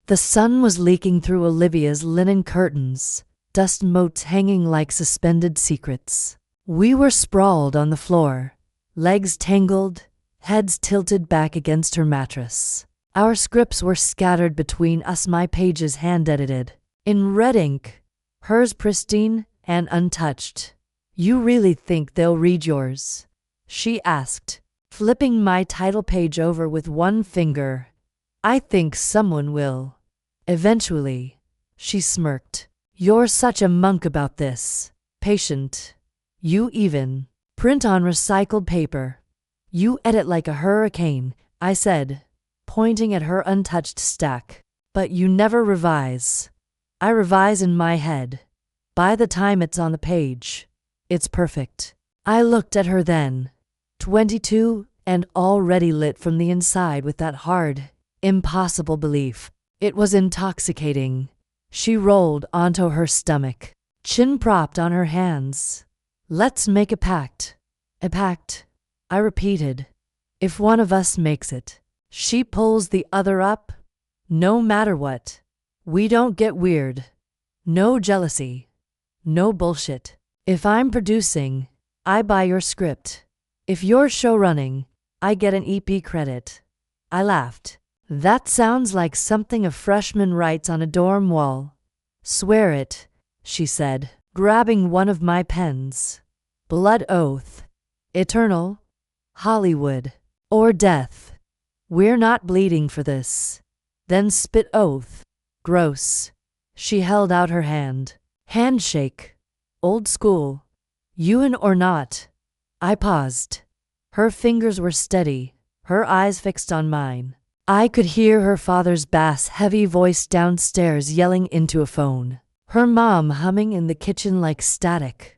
The sun was leaking through Olivia's linen curtains, dust motes hanging like suspended secrets. We were sprawled on the floor, legs tangled, heads tilted back against her mattress. Our scripts were scattered between us, my pages hand-edited, in red ink, hers pristine and untouched. "You really think they'll read yours?" she asked, flipping my title page over with one finger. "I think someone will. Eventually," she smirked. "You're such a monk about this. Patient. You even print on recycled paper. You edit like a hurricane," I said, pointing at her untouched stack. "But you never revise." "I revise in my head. By the time it's on the page, it's perfect." I looked at her then, 22 and already lit from the inside with that hard, impossible belief. It was intoxicating. She rolled onto her stomach, chin propped on her hands. "Let's make a pact." "A pact," I repeated. "If one of us makes it, she pulls the other up, no matter what. We don't get weird. No jealousy. No bullshit. If I'm producing, I buy your script. If you're showrunning, I get an EP credit." I laughed. "That sounds like something a freshman writes on a dorm wall." "Swear it," she said, grabbing one of my pens. "Blood oath. Eternal. Hollywood. Or death. We're not bleeding for this." Then spit oath. "Gross." She held out her hand. Handshake. Old school. "You in or not?" I paused. Her fingers were steady, her eyes fixed on mine. I could hear her father's bass, heavy voice downstairs yelling into a phone, her mom humming in the kitchen like static.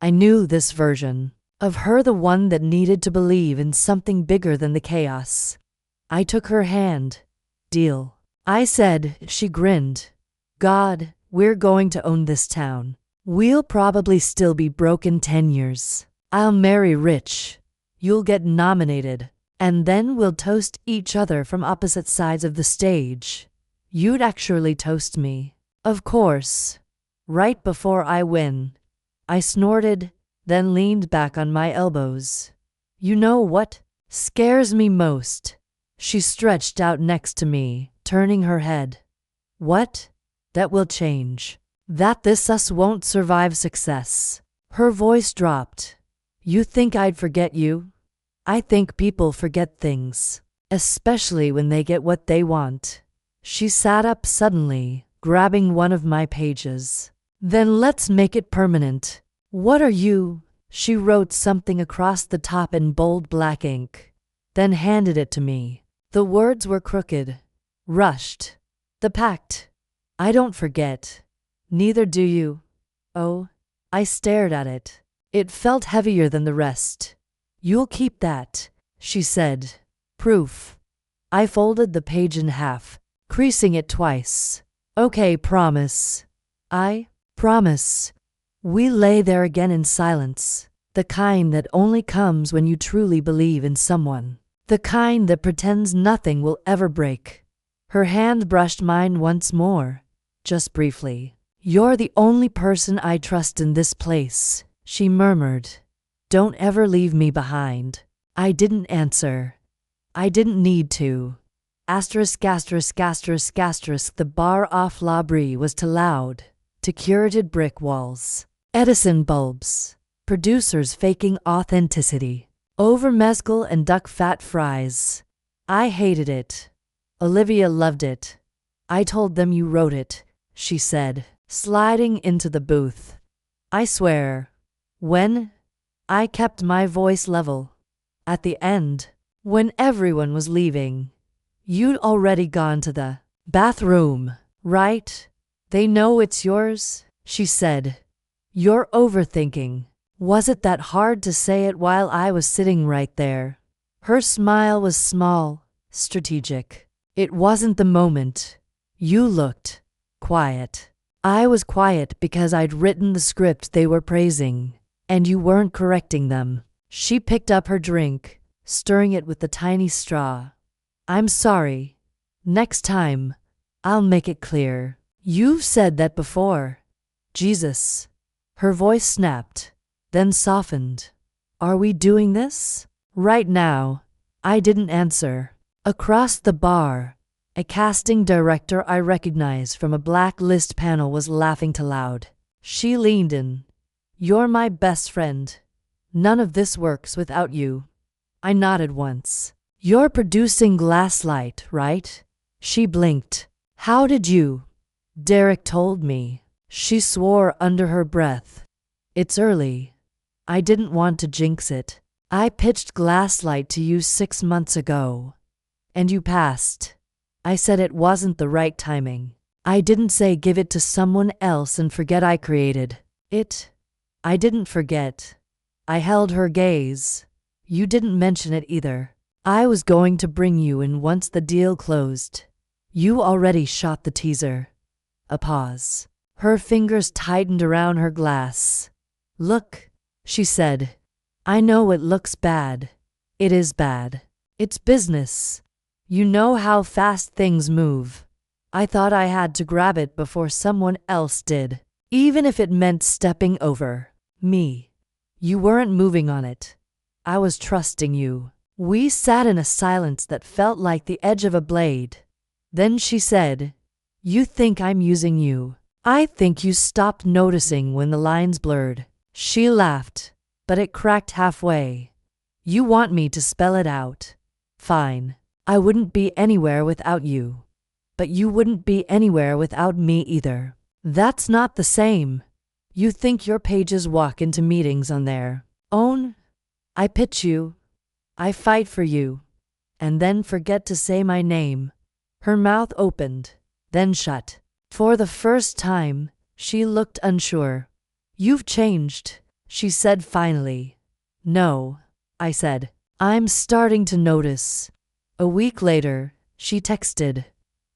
I knew this version of her, the one that needed to believe in something bigger than the chaos. I took her hand. "Deal," I said. She grinned. "God, we're going to own this town. We'll probably still be broke in 10 years. I'll marry rich. You'll get nominated. And then we'll toast each other from opposite sides of the stage. You'd actually toast me." "Of course. Right before I win." I snorted, then leaned back on my elbows. "You know what scares me most?" She stretched out next to me, turning her head. "What?" "That will change. That this us won't survive success." Her voice dropped. "You think I'd forget you? I think people forget things, especially when they get what they want." She sat up suddenly, grabbing one of my pages. "Then let's make it permanent." "What are you?" She wrote something across the top in bold black ink, then handed it to me. The words were crooked, rushed. "The Pact. I don't forget. Neither do you." "Oh." I stared at it. It felt heavier than the rest. "You'll keep that," she said. "Proof." I folded the page in half, creasing it twice. "Okay, promise." "I promise." We lay there again in silence, the kind that only comes when you truly believe in someone, the kind that pretends nothing will ever break. Her hand brushed mine once more, just briefly. "You're the only person I trust in this place," she murmured. "Don't ever leave me behind." I didn't answer. I didn't need to. Asterisk, asterisk, asterisk, asterisk. The bar off La Brie was too loud, to curated brick walls. Edison bulbs. Producers faking authenticity. Over mezcal and duck fat fries. I hated it. Olivia loved it. "I told them you wrote it," she said, sliding into the booth. "I swear." "When?" I kept my voice level. "At the end. When everyone was leaving. You'd already gone to the bathroom, right? They know it's yours," she said. "You're overthinking." Was it that hard to say it while I was sitting right there? Her smile was small, strategic. "It wasn't the moment. You looked quiet." "I was quiet because I'd written the script they were praising, and you weren't correcting them." She picked up her drink, stirring it with the tiny straw. "I'm sorry. Next time, I'll make it clear. You've said that before. Jesus. Her voice snapped, then softened. Are we doing this? Right now. I didn't answer. Across the bar, a casting director I recognized from a blacklist panel was laughing too loud. She leaned in. You're my best friend. None of this works without you. I nodded once. You're producing Gaslight, right? She blinked. How did you? Derek told me. She swore under her breath. It's early. I didn't want to jinx it. I pitched Gaslight to you 6 months ago. And you passed. I said it wasn't the right timing. I didn't say give it to someone else and forget I created it. I didn't forget. I held her gaze. You didn't mention it either. I was going to bring you in once the deal closed. You already shot the teaser. A pause. Her fingers tightened around her glass. Look, she said. I know it looks bad. It is bad. It's business. You know how fast things move. I thought I had to grab it before someone else did, even if it meant stepping over me. You weren't moving on it. I was trusting you. We sat in a silence that felt like the edge of a blade. Then she said, You think I'm using you. I think you stopped noticing when the lines blurred. She laughed, but it cracked halfway. You want me to spell it out. Fine. I wouldn't be anywhere without you. But you wouldn't be anywhere without me either. That's not the same. You think your pages walk into meetings on their own? I pitch you. I fight for you. And then forget to say my name. Her mouth opened, then shut. For the first time, she looked unsure. You've changed, she said finally. No, I said. I'm starting to notice. A week later, she texted.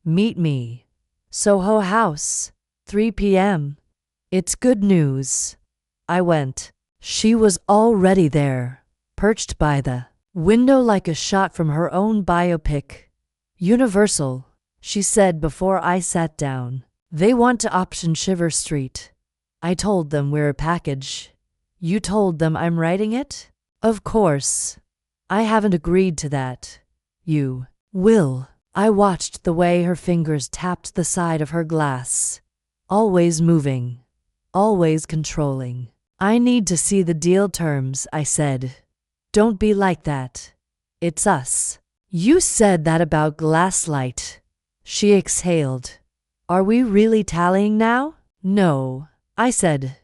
Meet me. Soho House, 3 p.m. It's good news. I went. She was already there, perched by the window like a shot from her own biopic. Universal, she said before I sat down. They want to option Shiver Street. I told them we're a package. You told them I'm writing it? Of course. I haven't agreed to that. You will. I watched the way her fingers tapped the side of her glass. Always moving. Always controlling. I need to see the deal terms, I said. Don't be like that. It's us. You said that about Gaslight. She exhaled. Are we really tallying now? No, I said.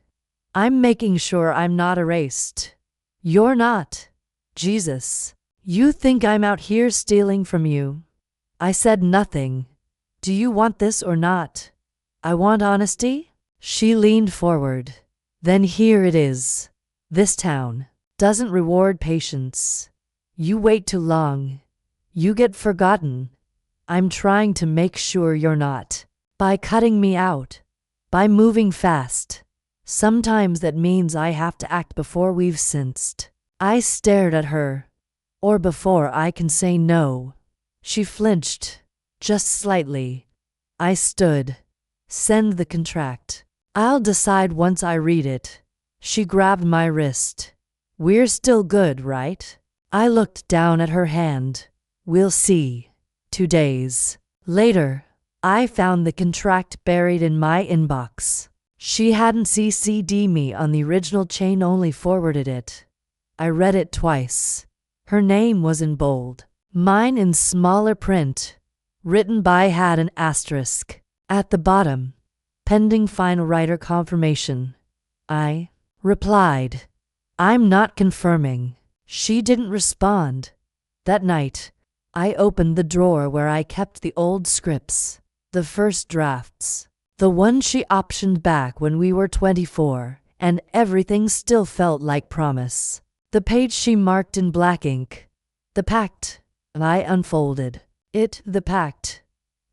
I'm making sure I'm not erased. You're not. Jesus. You think I'm out here stealing from you? I said nothing. Do you want this or not? I want honesty? She leaned forward. Then here it is. This town doesn't reward patience. You wait too long. You get forgotten. I'm trying to make sure you're not. By cutting me out. By moving fast. Sometimes that means I have to act before we've sensed. I stared at her. Or before I can say no. She flinched. Just slightly. I stood. Send the contract. I'll decide once I read it. She grabbed my wrist. We're still good, right? I looked down at her hand. We'll see. 2 days later, I found the contract buried in my inbox. She hadn't CC'd me on the original chain, only forwarded it. I read it twice. Her name was in bold. Mine in smaller print. Written by had an asterisk. At the bottom. Pending final writer confirmation. I replied. I'm not confirming. She didn't respond. That night, I opened the drawer where I kept the old scripts. The first drafts. The one she optioned back when we were 24, and everything still felt like promise. The page she marked in black ink. The Pact. I unfolded it. The Pact.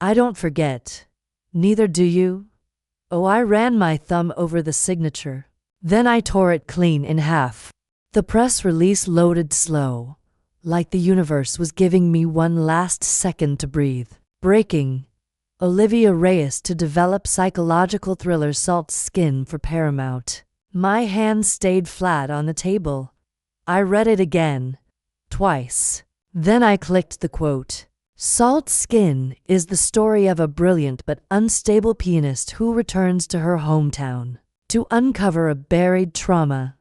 I don't forget. Neither do you. Oh, I ran my thumb over the signature. Then I tore it clean in half. The press release loaded slow, like the universe was giving me one last second to breathe. Breaking. Olivia Reyes to develop psychological thriller Salt Skin for Paramount. My hand stayed flat on the table. I read it again, twice. Then I clicked the quote. Salt Skin is the story of a brilliant but unstable pianist who returns to her hometown to uncover a buried trauma.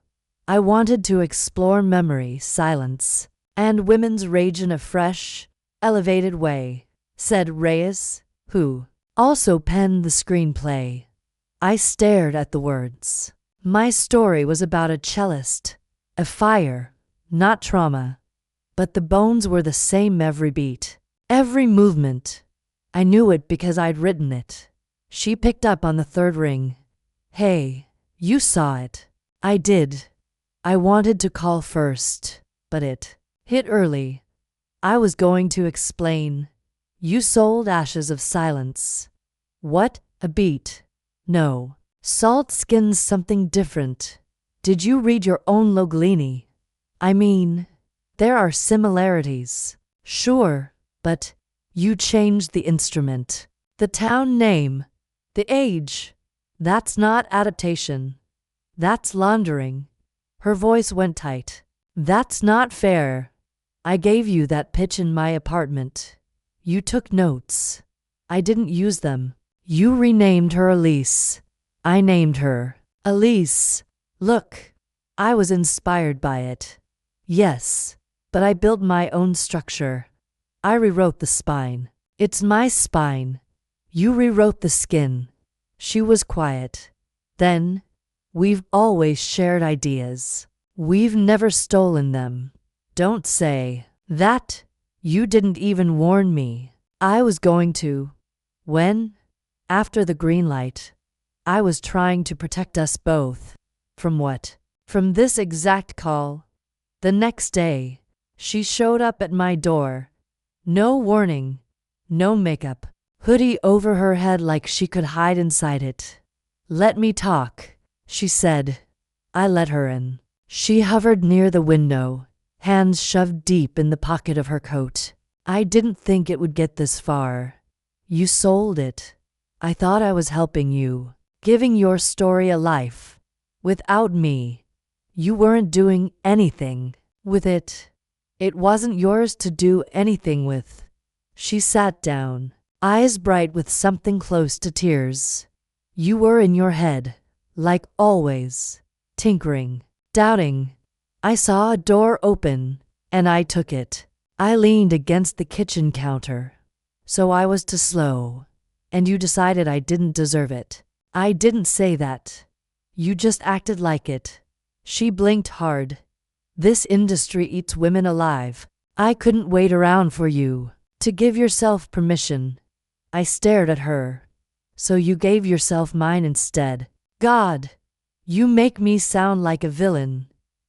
I wanted to explore memory, silence, and women's rage in a fresh, elevated way, said Reyes, who also penned the screenplay. I stared at the words. My story was about a cellist, a fire, not trauma. But the bones were the same every beat, every movement. I knew it because I'd written it. She picked up on the third ring. Hey, you saw it. I did. I wanted to call first, but it hit early. I was going to explain. You sold Ashes of Silence. What? A beat? No. Salt Skin's something different. Did you read your own Loglini? I mean, there are similarities. Sure, but you changed the instrument, the town name, the age. That's not adaptation. That's laundering. Her voice went tight. That's not fair. I gave you that pitch in my apartment. You took notes. I didn't use them. You renamed her Elise. I named her Elise. Look, I was inspired by it. Yes, but I built my own structure. I rewrote the spine. It's my spine. You rewrote the skin. She was quiet. Then, we've always shared ideas. We've never stolen them. Don't say that. You didn't even warn me. I was going to. When? After the green light. I was trying to protect us both. From what? From this exact call. The next day, she showed up at my door. No warning, no makeup, hoodie over her head like she could hide inside it. Let me talk, she said. I let her in. She hovered near the window, hands shoved deep in the pocket of her coat. I didn't think it would get this far. You sold it. I thought I was helping you, giving your story a life. Without me, you weren't doing anything with it. It wasn't yours to do anything with. She sat down, eyes bright with something close to tears. You were in your head, like always, tinkering, doubting. I saw a door open, and I took it. I leaned against the kitchen counter. So I was too slow, and you decided I didn't deserve it. I didn't say that. You just acted like it. She blinked hard. This industry eats women alive. I couldn't wait around for you to give yourself permission. I stared at her. So you gave yourself mine instead. God, you make me sound like a villain.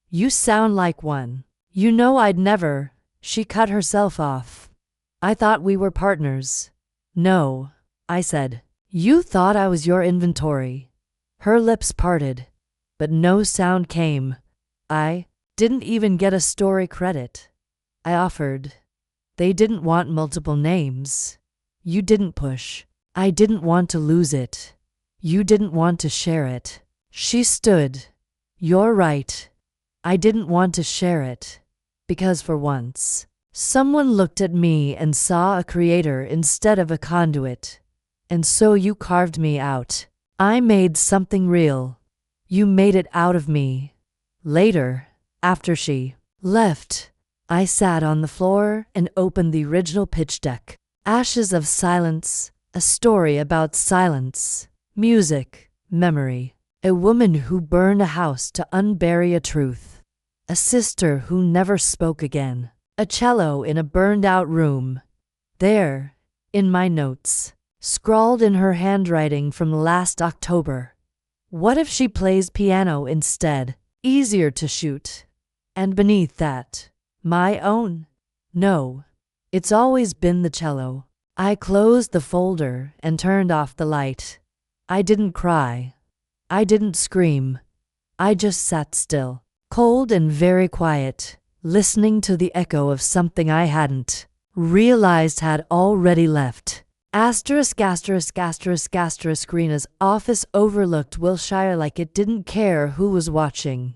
You sound like one. You know I'd never. She cut herself off. I thought we were partners. No, I said. You thought I was your inventory. Her lips parted, but no sound came. I didn't even get a story credit. I offered. They didn't want multiple names. You didn't push. I didn't want to lose it. You didn't want to share it. She stood. You're right. I didn't want to share it. Because for once, someone looked at me and saw a creator instead of a conduit. And so you carved me out. I made something real. You made it out of me. Later, after she left, I sat on the floor and opened the original pitch deck. Ashes of Silence, a story about silence, music, memory. A woman who burned a house to unbury a truth. A sister who never spoke again. A cello in a burned-out room. There, in my notes, scrawled in her handwriting from last October. What if she plays piano instead? Easier to shoot. And beneath that, my own. No, it's always been the cello. I closed the folder and turned off the light. I didn't cry. I didn't scream. I just sat still, cold and very quiet, listening to the echo of something I hadn't realized had already left. Asterisk asterisk asterisk asterisk. Rena's office overlooked Wilshire like it didn't care who was watching.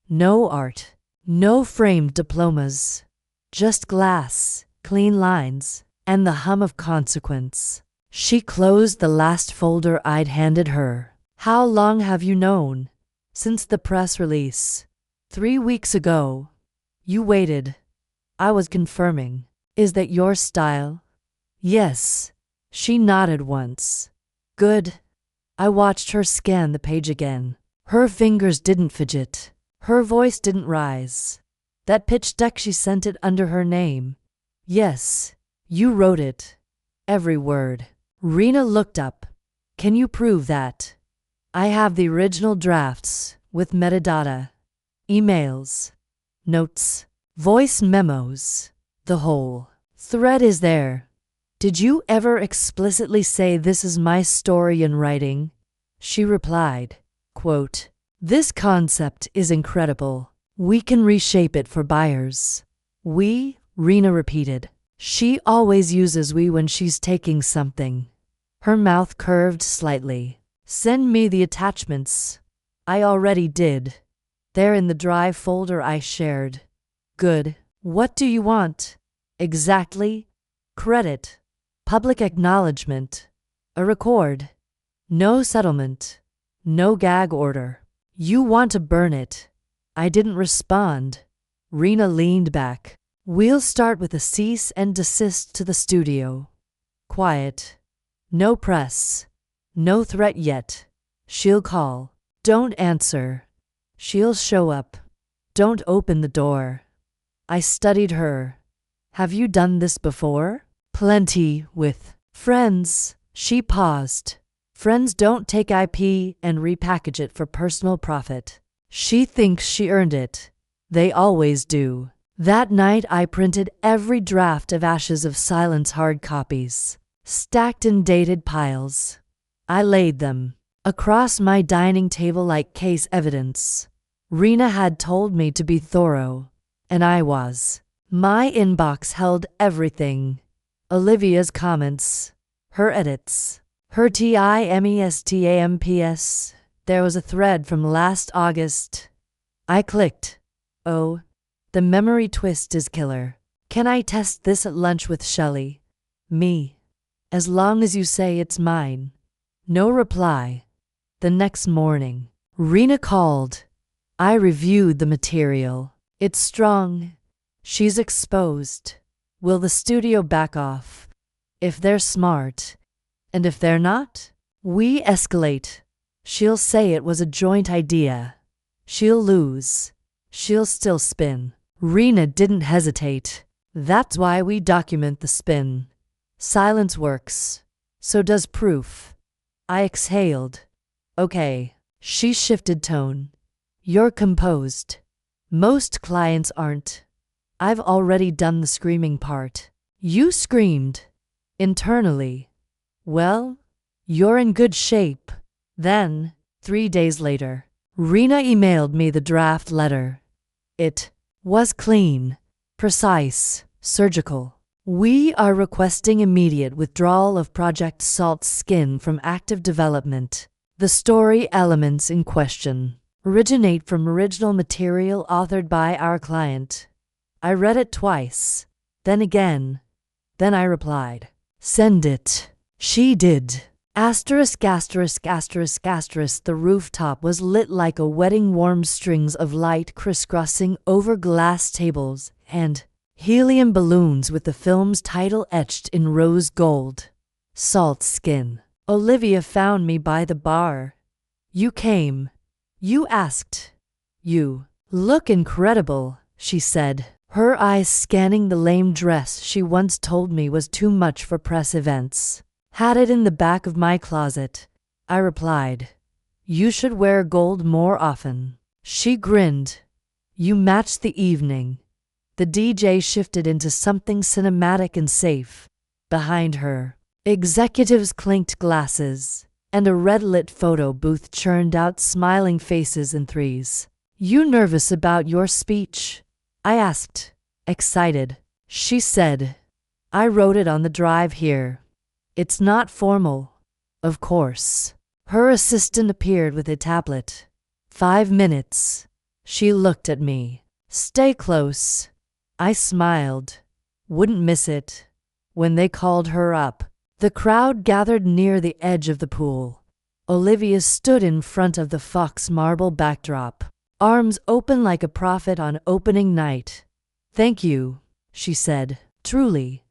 No art. No framed diplomas. Just glass, clean lines, and the hum of consequence. She closed the last folder I'd handed her. How long have you known? Since the press release. 3 weeks ago. You waited. I was confirming. Is that your style? Yes. She nodded once. Good. I watched her scan the page again. Her fingers didn't fidget. Her voice didn't rise. That pitch deck, she sent it under her name. Yes. You wrote it. Every word. Rena looked up. Can you prove that? I have the original drafts, with metadata. Emails. Notes. Voice memos. The whole thread is there. Did you ever explicitly say this is my story in writing? She replied, quote, This concept is incredible. We can reshape it for buyers. We, Rena repeated. She always uses we when she's taking something. Her mouth curved slightly. Send me the attachments. I already did. They're in the drive folder I shared. Good. What do you want? Exactly. Credit. Public acknowledgement. A record. No settlement. No gag order. You want to burn it. I didn't respond. Rena leaned back. We'll start with a cease and desist to the studio. Quiet. No press. No threat yet. She'll call. Don't answer. She'll show up. Don't open the door. I studied her. Have you done this before? Plenty, with friends. She paused. Friends don't take IP and repackage it for personal profit. She thinks she earned it. They always do. That night I printed every draft of Ashes of Silence hard copies, stacked in dated piles. I laid them across my dining table like case evidence. Rena had told me to be thorough, and I was. My inbox held everything. Olivia's comments, her edits, her timestamps. There was a thread from last August. I clicked. Oh, the memory twist is killer. Can I test this at lunch with Shelley? Me. As long as you say it's mine. No reply. The next morning, Rena called. I reviewed the material. It's strong. She's exposed. Will the studio back off? If they're smart. And if they're not? We escalate. She'll say it was a joint idea. She'll lose. She'll still spin. Rena didn't hesitate. That's why we document the spin. Silence works. So does proof. I exhaled. Okay. She shifted tone. You're composed. Most clients aren't. I've already done the screaming part. You screamed. Internally. Well, you're in good shape. Then, 3 days later, Rena emailed me the draft letter. It was clean, precise, surgical. We are requesting immediate withdrawal of Project Salt Skin from active development. The story elements in question originate from original material authored by our client. I read it twice, then again. Then I replied, Send it. She did. Asterisk asterisk asterisk asterisk. The rooftop was lit like a wedding, warm strings of light crisscrossing over glass tables and helium balloons with the film's title etched in rose gold. Salt Skin. Olivia found me by the bar. You came. You asked. You look incredible, she said, her eyes scanning the lame dress she once told me was too much for press events. Had it in the back of my closet. I replied. You should wear gold more often. She grinned. You matched the evening. The DJ shifted into something cinematic and safe. Behind her, executives clinked glasses, and a red-lit photo booth churned out smiling faces in threes. You nervous about your speech? I asked. Excited. She said. I wrote it on the drive here. It's not formal, of course. Her assistant appeared with a tablet. 5 minutes. She looked at me. Stay close. I smiled. Wouldn't miss it. When they called her up, the crowd gathered near the edge of the pool. Olivia stood in front of the fox marble backdrop, arms open like a prophet on opening night. Thank you, she said. Truly,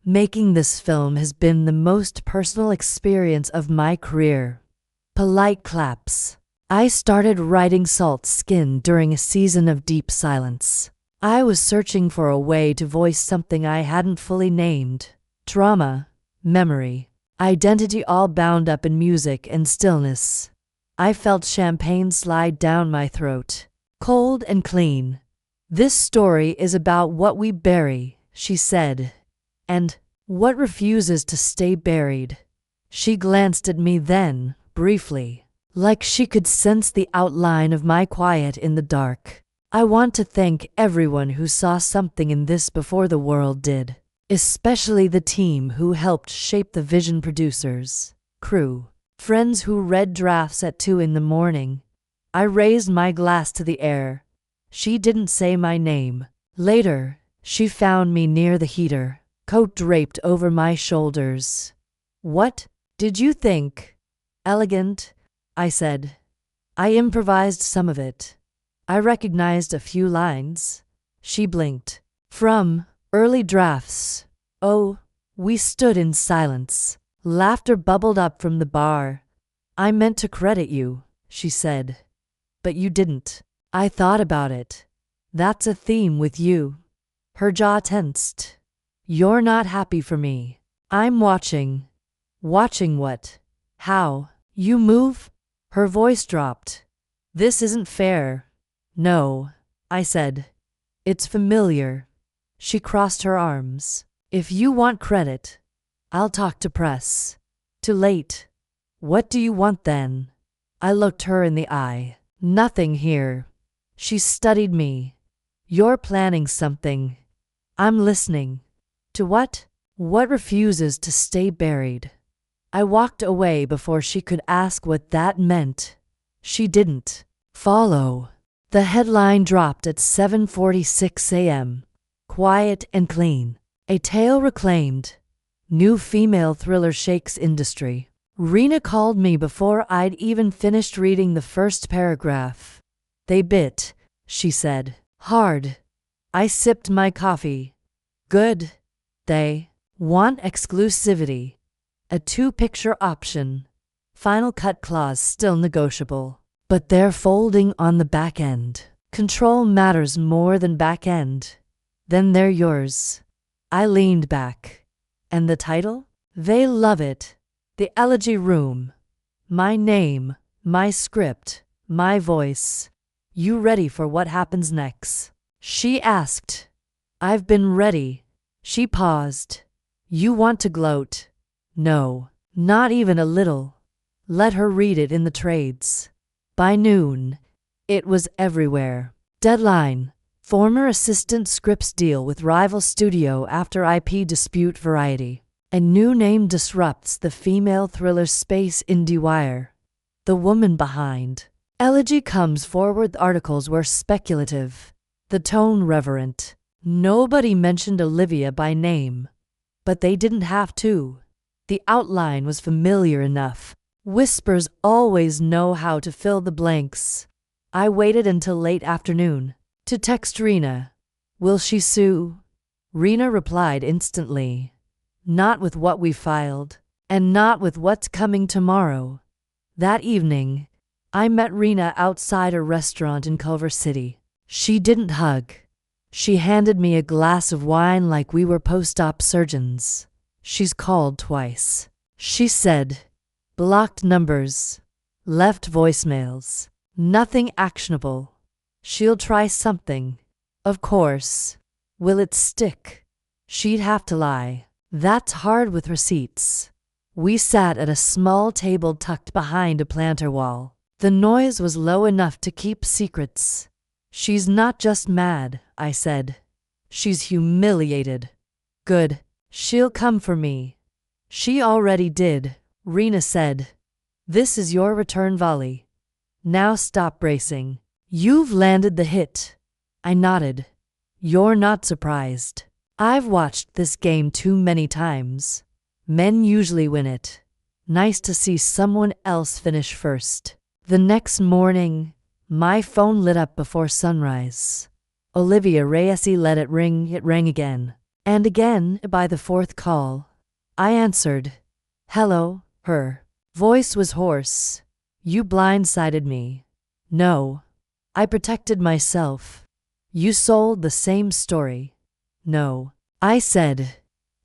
making this film has been the most personal experience of my career. Polite claps. I started writing Salt Skin during a season of deep silence. I was searching for a way to voice something I hadn't fully named. Trauma, memory, identity all bound up in music and stillness. I felt champagne slide down my throat, cold and clean. This story is about what we bury, she said, and what refuses to stay buried. She glanced at me then, briefly, like she could sense the outline of my quiet in the dark. I want to thank everyone who saw something in this before the world did, especially the team who helped shape the vision, producers, crew, friends who read drafts at 2 in the morning. I raised my glass to the air. She didn't say my name. Later, she found me near the heater, coat draped over my shoulders. What did you think? Elegant, I said. I improvised some of it. I recognized a few lines. She blinked. From early drafts. Oh, we stood in silence. Laughter bubbled up from the bar. I meant to credit you, she said. But you didn't. I thought about it. That's a theme with you. Her jaw tensed. You're not happy for me. I'm watching. Watching what? How? You move? Her voice dropped. This isn't fair. No, I said. It's familiar. She crossed her arms. If you want credit, I'll talk to press. Too late. What do you want then? I looked her in the eye. Nothing here. She studied me. You're planning something. I'm listening. To what? What refuses to stay buried? I walked away before she could ask what that meant. She didn't. Follow. The headline dropped at 7:46 a.m. Quiet and clean. A tale reclaimed. New female thriller shakes industry. Rena called me before I'd even finished reading the first paragraph. They bit, she said. Hard. I sipped my coffee. Good. They want exclusivity. A 2-picture option. Final cut clause still negotiable. But they're folding on the back end. Control matters more than back end. Then they're yours. I leaned back. And the title? They love it. The Elegy Room. My name, my script, my voice. You ready for what happens next? She asked. I've been ready. She paused. You want to gloat? No, not even a little. Let her read it in the trades. By noon, it was everywhere. Deadline. Former assistant scripts deal with rival studio after IP dispute. Variety. A new name disrupts the female thriller space. IndieWire. The woman behind. Elegy comes forward. Articles were speculative. The tone reverent. Nobody mentioned Olivia by name. But they didn't have to. The outline was familiar enough. Whispers always know how to fill the blanks. I waited until late afternoon to text Rena. Will she sue? Rena replied instantly. Not with what we filed, and not with what's coming tomorrow. That evening, I met Rena outside a restaurant in Culver City. She didn't hug. She handed me a glass of wine like we were post-op surgeons. She's called twice. She said, blocked numbers, left voicemails, nothing actionable. She'll try something. Of course. Will it stick? She'd have to lie. That's hard with receipts. We sat at a small table tucked behind a planter wall. The noise was low enough to keep secrets. She's not just mad, I said. She's humiliated. Good. She'll come for me. She already did, Rena said. This is your return volley. Now stop bracing. You've landed the hit. I nodded. You're not surprised. I've watched this game too many times. Men usually win it. Nice to see someone else finish first. The next morning, my phone lit up before sunrise. Olivia Reyesi let it ring. It rang again. And again, by the fourth call, I answered. Hello, her voice was hoarse. You blindsided me. No. I protected myself. You sold the same story. No. I said.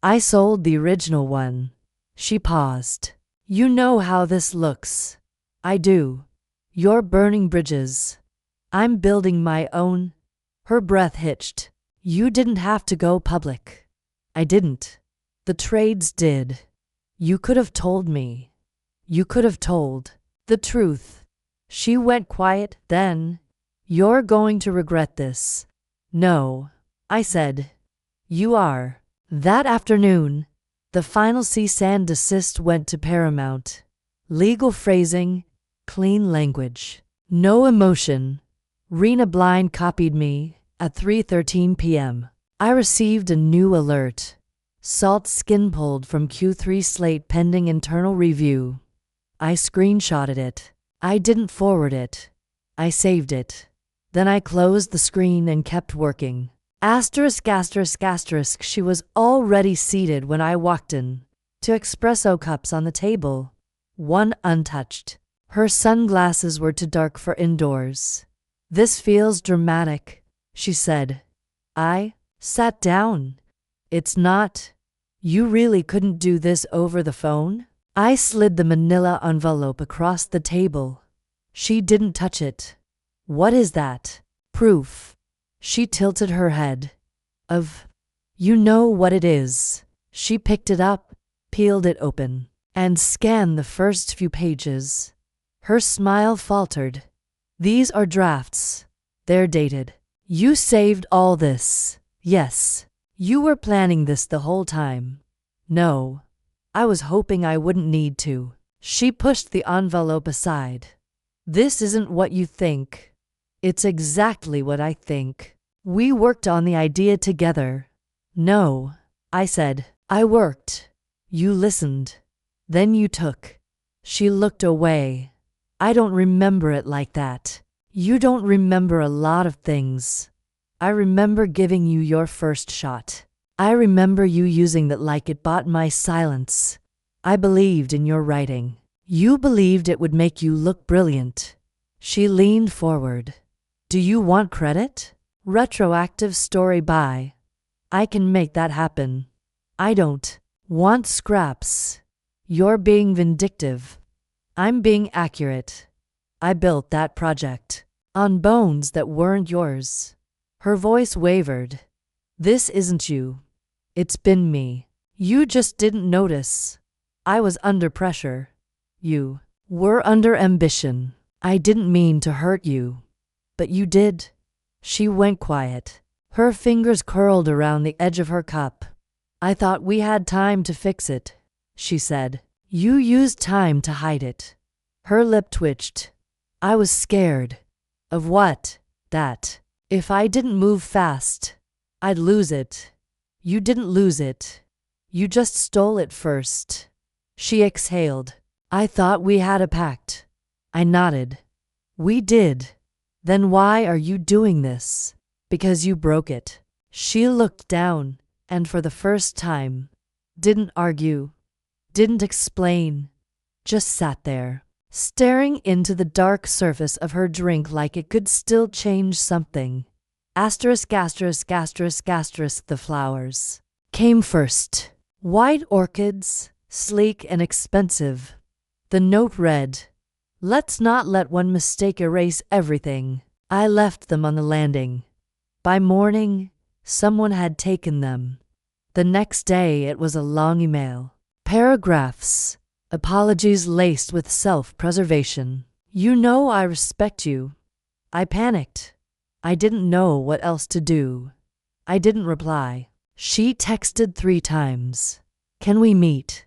I sold the original one. She paused. You know how this looks. I do. You're burning bridges. I'm building my own. Her breath hitched. You didn't have to go public. I didn't. The trades did. You could have told me. You could have told the truth. She went quiet then. You're going to regret this. No, I said. You are. That afternoon, the final cease and desist went to Paramount. Legal phrasing, clean language. No emotion. Rena Blind copied me at 3:13 p.m. I received a new alert. Salt skin pulled from Q3 slate pending internal review. I screenshotted it. I didn't forward it. I saved it. Then I closed the screen and kept working. Asterisk, asterisk, asterisk. She was already seated when I walked in. Two espresso cups on the table. One untouched. Her sunglasses were too dark for indoors. This feels dramatic, she said. I sat down. It's not. You really couldn't do this over the phone? I slid the manila envelope across the table. She didn't touch it. What is that? Proof. She tilted her head. Of. You know what it is. She picked it up, peeled it open, and scanned the first few pages. Her smile faltered. These are drafts. They're dated. You saved all this. Yes. You were planning this the whole time. No. I was hoping I wouldn't need to. She pushed the envelope aside. This isn't what you think. It's exactly what I think. We worked on the idea together. No, I said. I worked. You listened. Then you took. She looked away. I don't remember it like that. You don't remember a lot of things. I remember giving you your first shot. I remember you using that like it bought my silence. I believed in your writing. You believed it would make you look brilliant. She leaned forward. Do you want credit? Retroactive story by. I can make that happen. I don't want scraps. You're being vindictive. I'm being accurate. I built that project on bones that weren't yours. Her voice wavered. This isn't you. It's been me. You just didn't notice. I was under pressure. You were under ambition. I didn't mean to hurt you. But you did. She went quiet. Her fingers curled around the edge of her cup. I thought we had time to fix it, she said. You used time to hide it. Her lip twitched. I was scared. Of what? That. If I didn't move fast, I'd lose it. You didn't lose it. You just stole it first. She exhaled. I thought we had a pact. I nodded. We did. Then why are you doing this? Because you broke it. She looked down, and for the first time, didn't argue, didn't explain, just sat there, staring into the dark surface of her drink like it could still change something. Asterisk, asterisk, asterisk, asterisk. The flowers came first. White orchids, sleek and expensive. The note read, let's not let one mistake erase everything. I left them on the landing. By morning, someone had taken them. The next day it was a long email. Paragraphs, apologies laced with self-preservation. You know I respect you. I panicked. I didn't know what else to do. I didn't reply. She texted 3 times. Can we meet?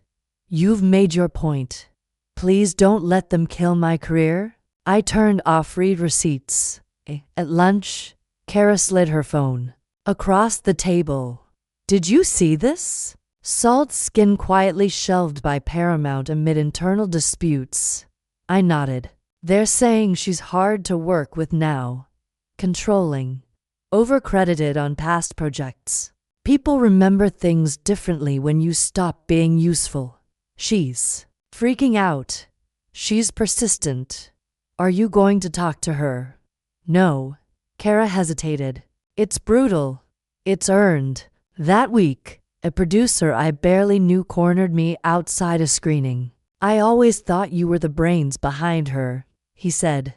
You've made your point. Please don't let them kill my career. I turned off read receipts. At lunch, Kara slid her phone across the table. Did you see this? Salt's skin quietly shelved by Paramount amid internal disputes. I nodded. They're saying she's hard to work with now. Controlling. Overcredited on past projects. People remember things differently when you stop being useful. She's freaking out. She's persistent. Are you going to talk to her? No. Kara hesitated. It's brutal. It's earned. That week, a producer I barely knew cornered me outside a screening. I always thought you were the brains behind her, he said.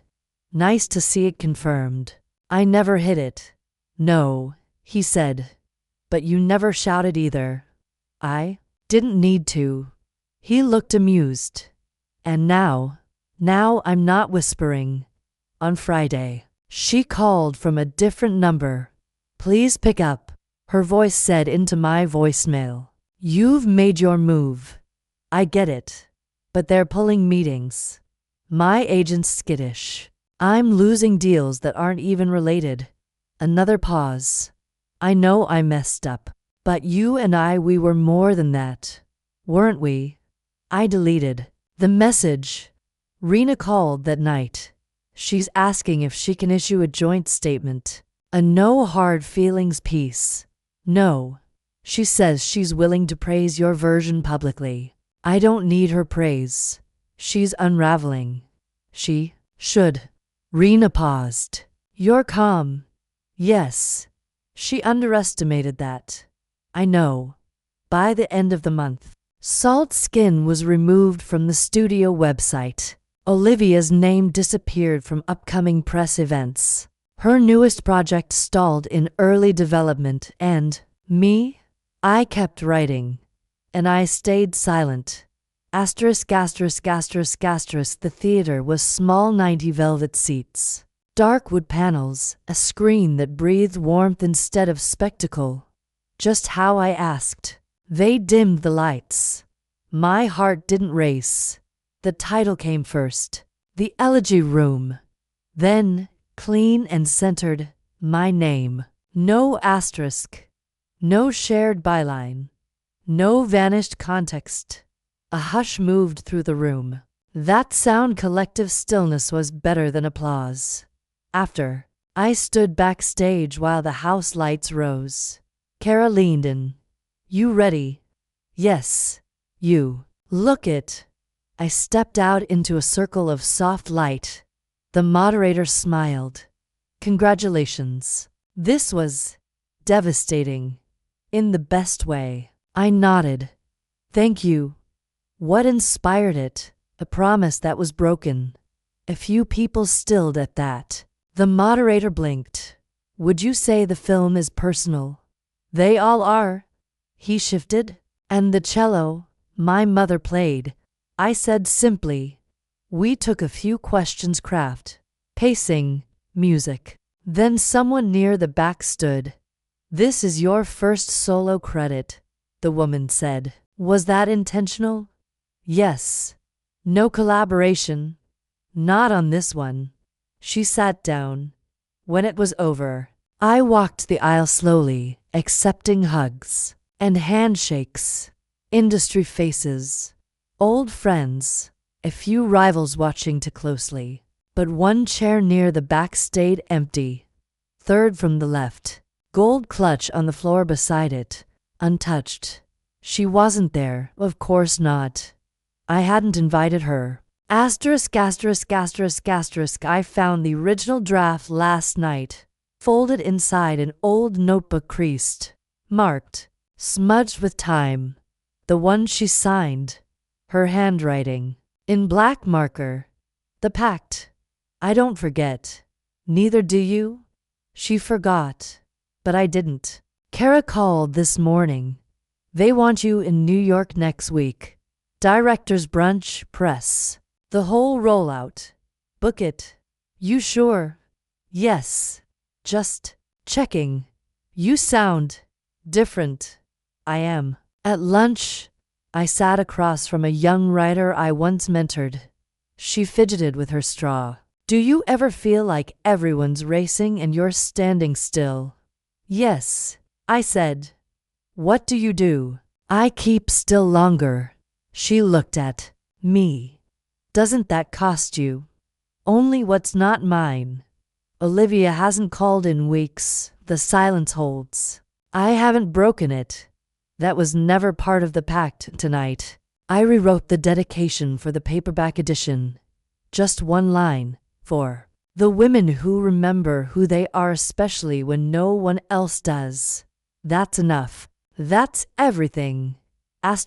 Nice to see it confirmed. I never hid it. No, he said. But you never shouted either. I didn't need to. He looked amused. And now I'm not whispering. On Friday, she called from a different number. Please pick up, her voice said into my voicemail. You've made your move. I get it. But they're pulling meetings. My agent's skittish. I'm losing deals that aren't even related. Another pause. I know I messed up. But you and we were more than that. Weren't we? I deleted the message. Rena called that night. She's asking if she can issue a joint statement. A no hard feelings piece. No. She says she's willing to praise your version publicly. I don't need her praise. She's unraveling. She should. Rena paused. You're calm. Yes. She underestimated that. I know. By the end of the month, Salt's skin was removed from the studio website. Olivia's name disappeared from upcoming press events. Her newest project stalled in early development and, me? I kept writing. And I stayed silent. Asterisk, asterisk, asterisk, asterisk. The theater was small 90 velvet seats. Dark wood panels, a screen that breathed warmth instead of spectacle. Just how I asked. They dimmed the lights. My heart didn't race. The title came first. The Elegy Room. Then, clean and centered, my name. No asterisk. No shared byline. No vanished context. A hush moved through the room. That sound collective stillness was better than applause. After, I stood backstage while the house lights rose. Kara leaned in. You ready? Yes. You. Look it. I stepped out into a circle of soft light. The moderator smiled. Congratulations. This was devastating. In the best way. I nodded. Thank you. What inspired it? A promise that was broken. A few people stilled at that. The moderator blinked. Would you say the film is personal? They all are. He shifted. And the cello, my mother played. I said simply. We took a few questions craft. Pacing, music. Then someone near the back stood. This is your first solo credit, the woman said. Was that intentional? Yes. No collaboration. Not on this one. She sat down. When it was over, I walked the aisle slowly, accepting hugs and handshakes. Industry faces. Old friends. A few rivals watching too closely. But one chair near the back stayed empty. Third from the left. Gold clutch on the floor beside it. Untouched. She wasn't there. Of course not. I hadn't invited her. Asterisk, asterisk, asterisk, asterisk. I found the original draft last night. Folded inside an old notebook, creased. Marked. Smudged with time. The one she signed. Her handwriting. In black marker. The Pact. I don't forget. Neither do you? She forgot. But I didn't. Kara called this morning. They want you in New York next week. Director's brunch, press. The whole rollout. Book it. You sure? Yes. Just checking. You sound different. I am. At lunch, I sat across from a young writer I once mentored. She fidgeted with her straw. Do you ever feel like everyone's racing and you're standing still? Yes, I said. What do you do? I keep still longer. She looked at me. Doesn't that cost you? Only what's not mine. Olivia hasn't called in weeks. The silence holds. I haven't broken it. That was never part of the pact tonight. I rewrote the dedication for the paperback edition. Just one line. For the women who remember who they are, especially when no one else does. That's *enough. That's everything. ********.